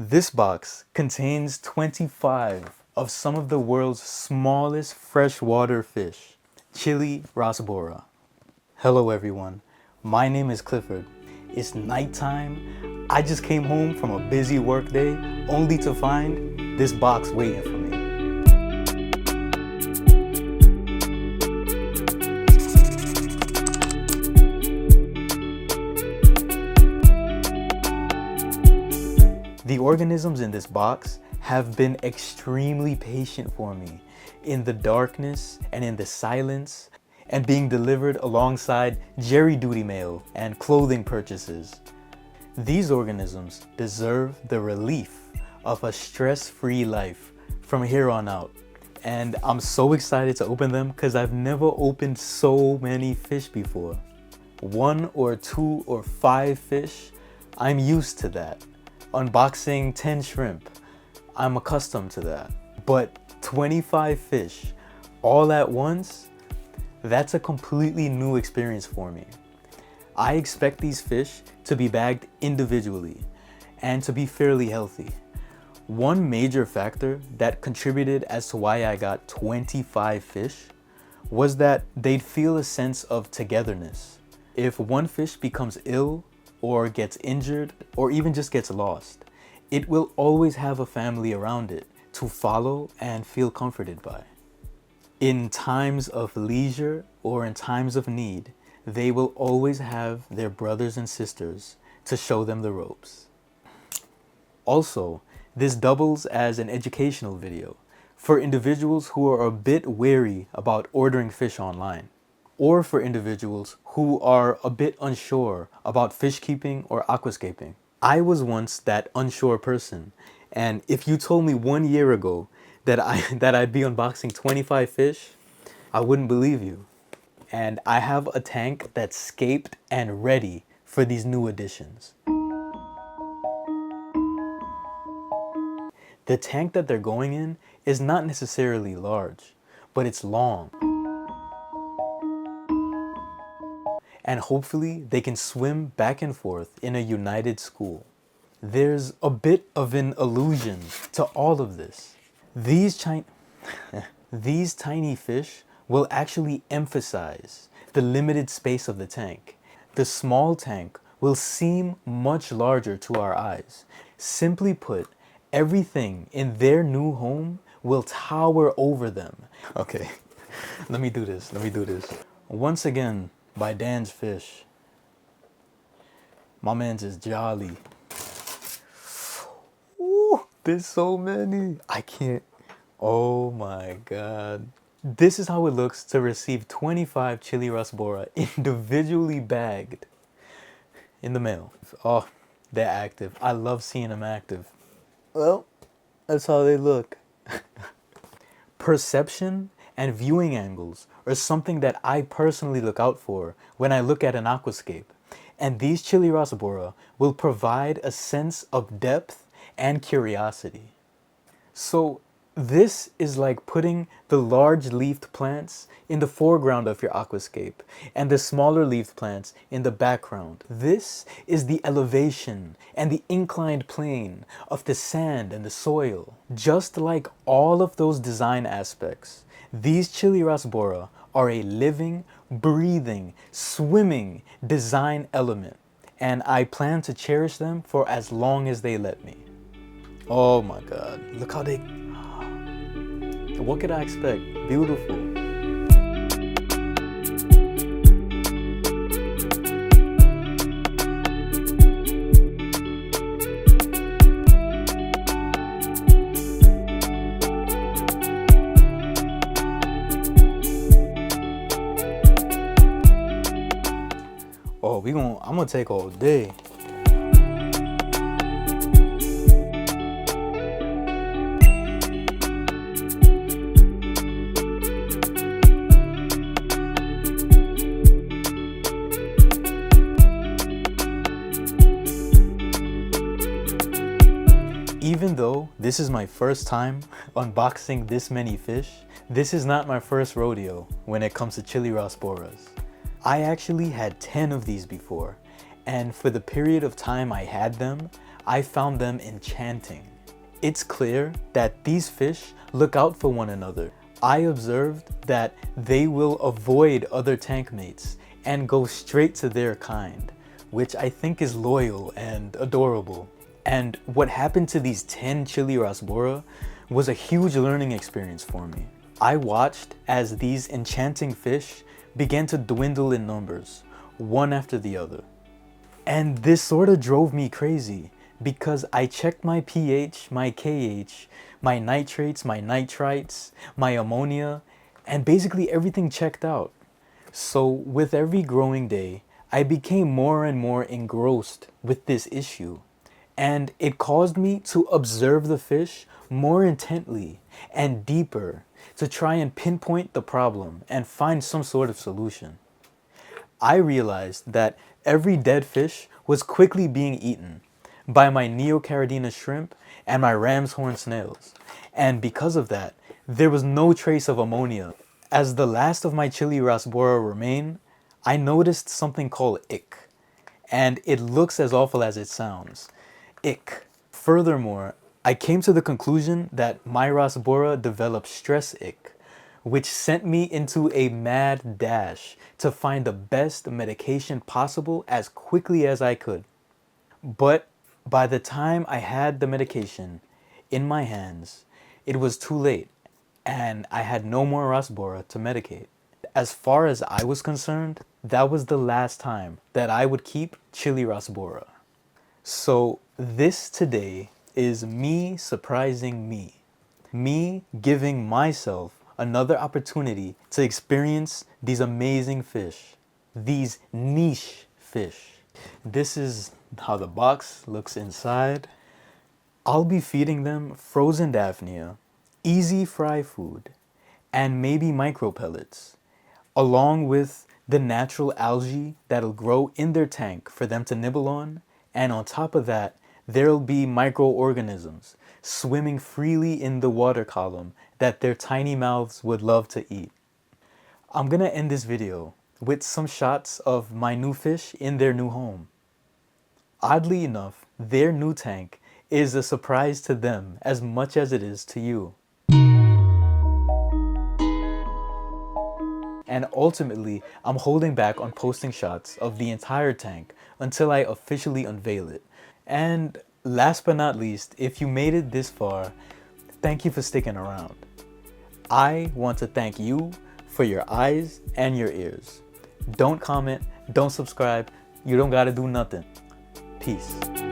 This box contains 25 of some of the world's smallest freshwater fish, Chili Rasbora. Hello everyone, my name is Clifford. It's nighttime. I just came home from a busy work day only to find this box waiting for me. The organisms in this box have been extremely patient for me in the darkness and in the silence, and being delivered alongside Jerry duty mail and clothing purchases. These organisms deserve the relief of a stress-free life from here on out. And I'm so excited to open them because I've never opened so many fish before. 1 or 2 or 5 fish, I'm used to that. Unboxing 10 shrimp, I'm accustomed to that. But 25 fish all at once, that's a completely new experience for me. I expect these fish to be bagged individually and to be fairly healthy. One major factor that contributed as to why I got 25 fish was that they'd feel a sense of togetherness. If one fish becomes ill or gets injured or even just gets lost, it will always have a family around it to follow and feel comforted by. In times of leisure or in times of need, they will always have their brothers and sisters to show them the ropes. Also, this doubles as an educational video for individuals who are a bit wary about ordering fish online, or for individuals who are a bit unsure about fish keeping or aquascaping. I was once that unsure person, and if you told me 1 year ago that I'd be unboxing 25 fish, I wouldn't believe you. And I have a tank that's scaped and ready for these new additions. The tank that they're going in is not necessarily large, but it's long. And hopefully they can swim back and forth in a united school. There's a bit of an illusion to all of this. These tiny fish will actually emphasize the limited space of the tank. The small tank will seem much larger to our eyes. Simply put, everything in their new home will tower over them. Okay, let me do this. Once again, by Dan's Fish. My man's is jolly. Ooh, there's so many. I can't. Oh my God. This is how it looks to receive 25 Chili Rasbora individually bagged in the mail. Oh, they're active. I love seeing them active. Well, that's how they look. Perception and viewing angles are something that I personally look out for when I look at an aquascape. And these Chili Rasbora will provide a sense of depth and curiosity. So this is like putting the large leafed plants in the foreground of your aquascape and the smaller leafed plants in the background. This is the elevation and the inclined plane of the sand and the soil. Just like all of those design aspects, these Chili Rasbora are a living, breathing, swimming design element, and I plan to cherish them for as long as they let me. Oh my God, look how they... What could I expect? Beautiful. Oh, I'm gonna take all day. Even though this is my first time unboxing this many fish, this is not my first rodeo when it comes to Chili Rasboras. I actually had 10 of these before, and for the period of time I had them, I found them enchanting. It's clear that these fish look out for one another. I observed that they will avoid other tank mates and go straight to their kind, which I think is loyal and adorable. And what happened to these 10 Chili Rasbora was a huge learning experience for me. I watched as these enchanting fish began to dwindle in numbers, one after the other. And this sort of drove me crazy because I checked my pH, my KH, my nitrates, my nitrites, my ammonia, and basically everything checked out. So with every growing day, I became more and more engrossed with this issue. And it caused me to observe the fish more intently and deeper to try and pinpoint the problem and find some sort of solution. I realized that every dead fish was quickly being eaten by my Neocaridina shrimp and my ram's horn snails. And because of that, there was no trace of ammonia. As the last of my Chili Rasbora remain, I noticed something called ick. And it looks as awful as it sounds. Ick. Furthermore, I came to the conclusion that my Rasbora developed stress ick, which sent me into a mad dash to find the best medication possible as quickly as I could. But by the time I had the medication in my hands, it was too late and I had no more Rasbora to medicate. As far as I was concerned, that was the last time that I would keep Chili Rasbora. So this today is me surprising me. Me giving myself another opportunity to experience these amazing fish, these niche fish. This is how the box looks inside. I'll be feeding them frozen Daphnia, easy fry food, and maybe micro pellets, along with the natural algae that'll grow in their tank for them to nibble on. And on top of that, there'll be microorganisms swimming freely in the water column that their tiny mouths would love to eat. I'm gonna end this video with some shots of my new fish in their new home. Oddly enough, their new tank is a surprise to them as much as it is to you. And ultimately, I'm holding back on posting shots of the entire tank until I officially unveil it. And last but not least, if you made it this far, thank you for sticking around. I want to thank you for your eyes and your ears. Don't comment, don't subscribe, you don't gotta do nothing. Peace.